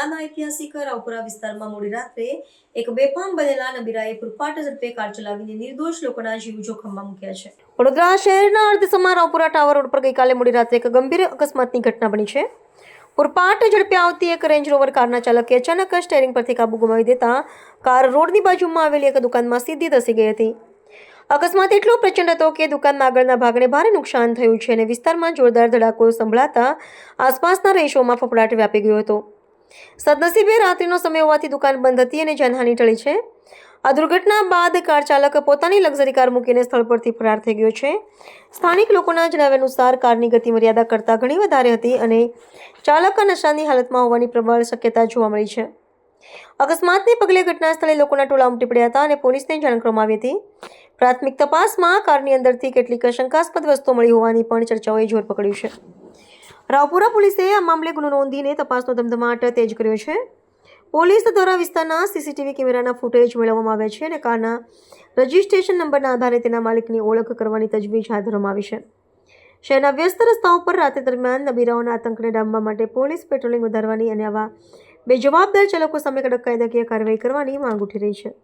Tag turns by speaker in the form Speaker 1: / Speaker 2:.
Speaker 1: વડોદરાના ઐતિહાસિક રાવપુરા વિસ્તારમાં મોડી રાત્રે એક બેફામ બનેલા નબીરાએ પૂરપાટ ઝડપે કાર ચલાવીને નિર્દોષ લોકોના જીવ જોખમમાં મૂક્યા છે। વડોદરા શહેરના અર્ધસમા રાવપુરા ટાવર રોડ પર ગઈકાલે મોડી રાત્રે એક ગંભીર અકસ્માતની ઘટના બની છે। પૂરપાટ ઝડપે આવતી એક રેન્જ રોવર કારના ચાલકે અચાનક સ્ટીયરિંગ પરથી કાબુ ગુમાવી દેતા કાર રોડની બાજુમાં આવેલી એક દુકાનમાં સીધી ધસી ગઈ હતી। અકસ્માત એટલો પ્રચંડ હતો કે દુકાનના આગળના ભાગને ભારે નુકસાન થયું છે અને વિસ્તારમાં જોરદાર ધડાકો સંભળાતા આસપાસના રહીશોમાં ફફડાટ વ્યાપી ગયો હતો। સદનસીબે રાત્રિનો સમય હોવાથી દુકાન બંધ હતી અને જાનહાનિ ટળી છે। આ દુર્ઘટના બાદ કાર ચાલક પોતાની લક્ઝરી કાર મૂકીને સ્થળ પરથી ફરાર થઈ ગયો છે। સ્થાનિક લોકોના જણાવ્યા અનુસાર કારની ગતિ મર્યાદા કરતાં ઘણી વધારે હતી અને ચાલક નશાની હાલતમાં હોવાની પ્રબળ શક્યતા જોવા મળી છે। અકસ્માતને પગલે ઘટના સ્થળે લોકોના ટોળા ઉમટી પડ્યા હતા અને પોલીસને જાણ કરવામાં આવી હતી। પ્રાથમિક તપાસમાં કારની અંદરથી કેટલીક શંકાસ્પદ વસ્તુઓ મળી હોવાની પણ ચર્ચાઓએ જોર પકડ્યું છે। રાવપુરા પોલીસે આ મામલે ગુનો નોંધીને તપાસનો ધમધમાટ તેજ કર્યો છે। પોલીસ દ્વારા વિસ્તારના સીસીટીવી કેમેરાના ફૂટેજ મેળવવામાં આવ્યા છે અને કારના રજિસ્ટ્રેશન નંબરના આધારે તેના માલિકની ઓળખ કરવાની તજવીજ હાથ ધરવામાં આવી છે। શહેરના વ્યસ્ત રસ્તાઓ પર રાત્રિ દરમિયાન નબીરાઓના આતંકને ડામવા માટે પોલીસ પેટ્રોલિંગ વધારવાની અને આવા બેજવાબદાર ચાલકો સામે કડક કાયદાકીય કાર્યવાહી કરવાની માંગ ઉઠી રહી છે।